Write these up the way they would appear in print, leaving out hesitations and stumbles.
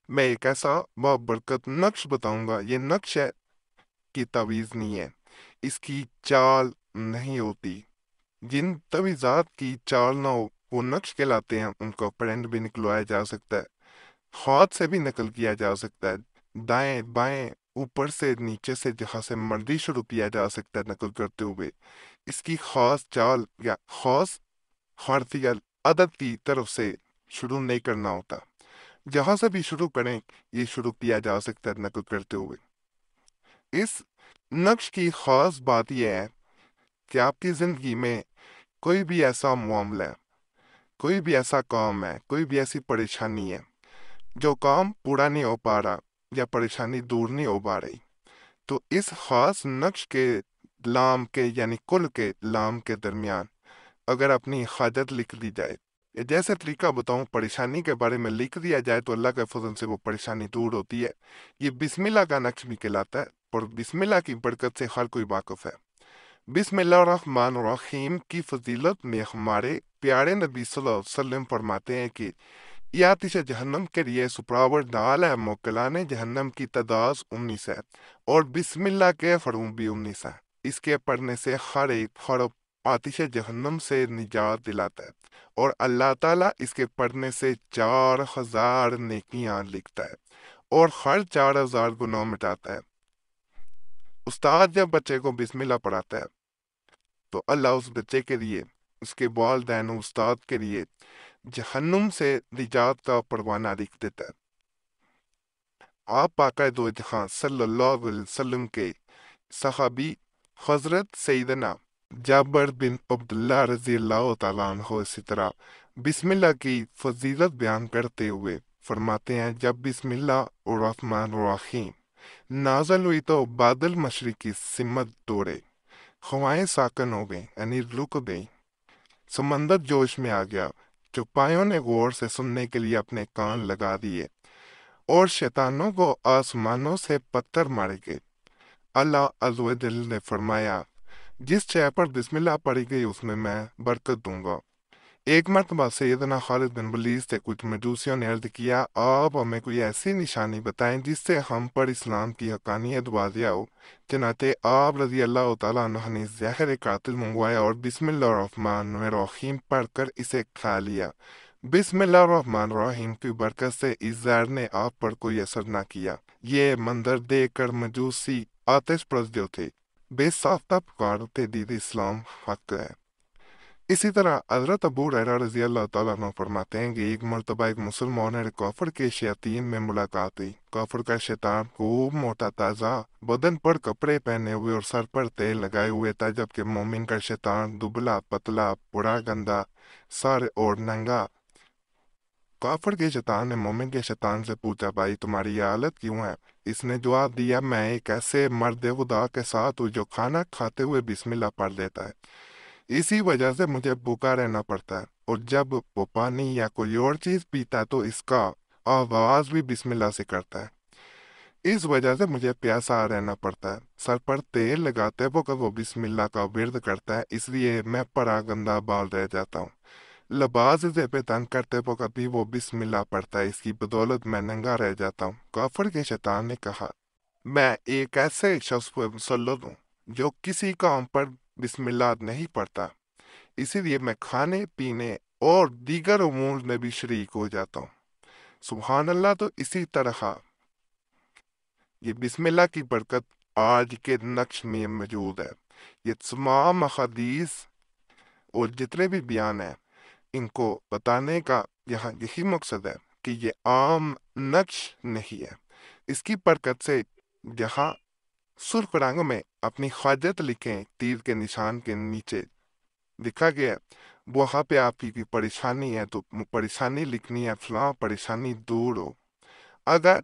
میں ایک ایسا بابرکت نقش بتاؤں گا، یہ نقش ہے کی تعویذ نہیں ہے، اس کی چال نہیں ہوتی۔ جن تعویذات کی چال نہ ہو وہ نقش کہلاتے ہیں، ان کو پرنٹ بھی نکلوایا جا سکتا ہے، ہاتھ سے بھی نقل کیا جا سکتا ہے، دائیں بائیں اوپر سے نیچے سے جہاں سے مرضی شروع کیا جا سکتا ہے نقل کرتے ہوئے۔ اس کی خاص چال یا خاص حرف یا عدد کی طرف سے شروع نہیں کرنا ہوتا، جہاں سے بھی شروع کریں یہ شروع کیا جا سکتا ہے نقل کرتے ہوئے۔ اس نقش کی خاص بات یہ ہے کہ آپ کی زندگی میں کوئی بھی ایسا معاملہ ہے، کوئی بھی ایسا کام ہے، کوئی بھی ایسی پریشانی ہے، جو کام پورا نہیں ہو پا رہا یا پریشانی دور نہیں ہو پا رہی، تو اس خاص نقش کے لام کے یعنی کل کے لام کے درمیان اگر اپنی حاجت لکھ دی جائے، جیسے طریقہ بتاؤں، پریشانی کے بارے میں لکھ دیا جائے تو اللہ کے فضل سے وہ پریشانی دور ہوتی ہے۔ یہ بسم اللہ کا نقش بھی کہلاتا ہے، اور بسم اللہ کی برکت سے ہر کوئی واقف ہے۔ بسم اللہ الرحمن الرحیم کی فضیلت میں ہمارے پیارے نبی صلی اللہ علیہ وسلم فرماتے ہیں کہ یہ آتش جہنم کے لیے سپراور ڈال ہے، موکلان جہنم کی تعداد 19 ہے، اور بسم اللہ کے حروف بھی 19 ہے۔ اس کے پڑھنے سے ہر ایک حرف آتش جہنم سے نجات دلاتا ہے، اور اللہ تعالیٰ اس کے پڑھنے سے 4000 نیکیاں لکھتا ہے، اور ہر 4000 گناہ مٹاتا ہے۔ استاد جب بچے کو بسم اللہ پڑھاتا ہے تو اللہ اس بچے کے لیے، اس کے والدین و استاد کے لیے جہنم سے نجات کا پروانہ لکھ دیتا ہے۔ آپ پاک دو جہاں صلی اللہ علیہ وسلم کے صحابی حضرت سیدنا جابر بن عبداللہ رضی اللہ تعالیٰ عنہ اسی طرح بسم اللہ کی فضیلت بیان کرتے ہوئے فرماتے ہیں، جب بسم اللہ الرحمن الرحیم نازل ہوئی تو بادل مشرق کی سمت دوڑے، ہوائیں ساکن ہو گئیں یعنی رک گئیں، سمندر جوش میں آ گیا، چوپایوں نے غور سے سننے کے لیے اپنے کان لگا دیے، اور شیطانوں کو آسمانوں سے پتھر مارے گئے۔ اللہ عز و جل نے فرمایا، جس شے پر بسم اللہ پڑھی گئی اس میں برکت دوں گا۔ ایک مرتبہ سیدنا خالد بن ولید سے کچھ مجوسیوں نے عرض کیا، آپ ہمیں کوئی ایسی نشانی بتائیں جس سے ہم پر اسلام کی حقانیت واضح ہو۔ چنانچہ آپ رضی اللہ تعالیٰ عنہ نے زہر قاتل منگوایا اور بسم اللہ الرحمن الرحیم پڑھ کر اسے کھا لیا۔ بسم اللہ الرحمن الرحیم کی برکت سے اس زہر نے آپ پر کوئی اثر نہ کیا۔ یہ منظر دیکھ کر مجوسی آتش پرست جو تھے بے ساختہ پکارتے، دین اسلام حق ہے۔ اسی طرح حضرت ابو ہریرہ رضی اللہ تعالیٰ عنہ فرماتے ہیں کہ ایک مرتبہ ایک مسلمان اور ایک کافر کے شیاطین میں ملاقات ہوئی۔ کافر کا شیطان خوب موٹا تازہ، بدن پر کپڑے پہنے ہوئے اور سر پر تیل لگائے ہوئے تھا، جبکہ مومن کا شیطان دبلا پتلا، بڑا گندا، سر اور ننگا۔ کافر کے شیطان نے مومن کے شیطان سے پوچھا، بھائی تمہاری یہ حالت کیوں ہے؟ اس نے جواب دیا، میں ایک ایسے مرد خدا کے ساتھ ہوں جو کھانا کھاتے ہوئے بسم اللہ پڑھ لیتا ہے، اسی وجہ سے مجھے بھوکا رہنا پڑتا ہے، اور جب وہ پانی یا کوئی اور چیز پیتا ہے تو اس کا آغاز بھی بسم اللہ سے کرتا ہے، اس وجہ سے مجھے پیاسا رہنا پڑتا ہے۔ سر پر تیل لگاتے وقت وہ بسم اللہ کا ورد کرتا ہے، اس لیے میں پرا گندا بال رہ جاتا ہوں۔ لباس اسے پہ تنگ کرتے وقت بھی وہ بسم اللہ پڑھتا ہے، اس کی بدولت میں ننگا رہ جاتا ہوں۔ کافر کے شیطان نے کہا، میں ایک ایسے شخص پر مسلط ہوں جو کسی کام پر بسم اللہ نہیں پڑھتا، اسی لیے میں کھانے پینے اور دیگر امور میں بھی شریک ہو جاتا ہوں۔ سبحان اللہ۔ تو اسی طرح یہ بسم اللہ کی برکت آج کے نقش میں موجود ہے۔ یہ تمام احادیث اور جتنے بھی بیان ہیں ان کو بتانے کا یہاں یہی مقصد ہے کہ یہ عام نقش نہیں ہے، اس کی برکت سے جہاں سرخ رنگ میں اپنی حاجت لکھیں، تیر کے نشان کے نیچے لکھا گیا ہے، وہاں پہ آپ کی پریشانی ہے تو پریشانی لکھنی ہے، فلاں پریشانی دور ہو۔ اگر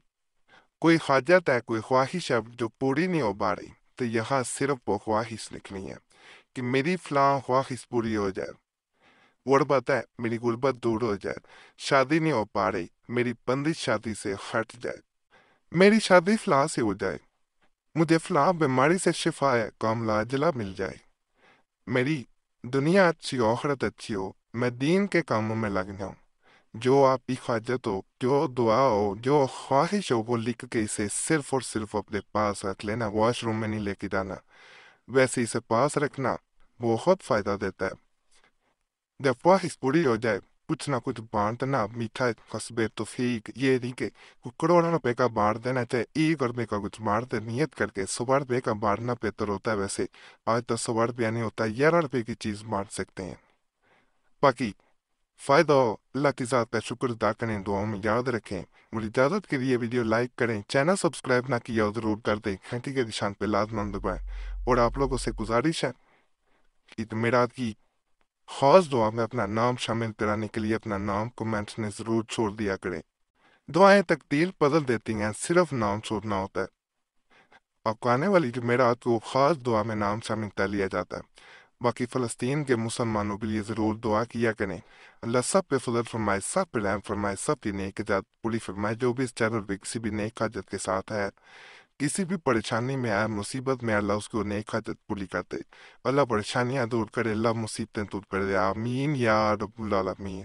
کوئی حاجت ہے، کوئی خواہش ہے جو پوری نہیں ہو پا رہی، تو یہاں صرف وہ خواہش لکھنی ہے کہ میری فلاں خواہش پوری ہو جائے، غربت ہے میری غربت دور ہو جائے، شادی نہیں ہو پا رہی میری بندش شادی سے ہٹ جائے، میری شادی فلاں سے ہو جائے، مجھے فلاں بیماری سے شفا ہے، کاملہ عاجلہ مل جائے، میری دنیا اچھی ہو، آخرت اچھی ہو، میں دین کے کاموں میں لگ جاؤں، جو آپ کی حاجت ہو، جو دعا ہو، جو خواہش ہو، وہ لکھ کے اسے صرف اور صرف اپنے پاس رکھ لینا، واش روم میں نہیں لے کے جانا، ویسے اسے پاس رکھنا بہت فائدہ دیتا ہے۔ جب خواہش پوری ہو جائے، کچھ نہ کچھ بانٹنا، میٹھا قصب توفیق، یہ نہیں کہ کروڑوں روپے کا بانٹ دینا، چاہے 1 روپے کا کچھ بانٹ دے، نیت کر کے 100 روپے کا بانٹنا بہتر ہوتا ہے۔ ویسے آج تو 100 روپیہ نہیں ہوتا، 11 روپے کی چیز بانٹ سکتے ہیں۔ باقی فائدہ ہو، اللہ کی ذات کا شکر ادا کریں، دعاؤں میں یاد رکھیں۔ مجھے اجازت کے لیے ویڈیو لائک کریں، چینل سبسکرائب نہ کیا ہو ضرور کر دیں، گھنٹی کے نشان پہ لازماً دبائیں، اور آپ لوگوں سے گزارش ہے کہ جمعرات کی خاص دعا میں اپنا نام شامل کرانے کے لیے اپنا نام کومنٹس میں ضرور چھوڑ دیا کریں۔ دعائیں تقدیر بدل دیتی ہیں، صرف نام چھوڑنا ہوتا ہے۔ آپ کو آنے والی جمعرات کو خاص دعا میں نام شامل کر لیا جاتا ہے۔ باقی فلسطین کے مسلمانوں کے لیے ضرور دعا کیا کریں، اللہ سب پہ فضل فرمائے، سب پہ رحم فرمائے، سب کی نیک حاجت پوری فرمائے۔ جو بھی اس چینل پہ کسی بھی نیک حاجت کے ساتھ ہے، کسی بھی پریشانی میں آئے، مصیبت میں، اللہ اس کو نیک حاجت پوری کرتے، اللہ پریشانیاں دور کرے، اللہ مصیبتیں دور کرے، آمین یا رب العالمین۔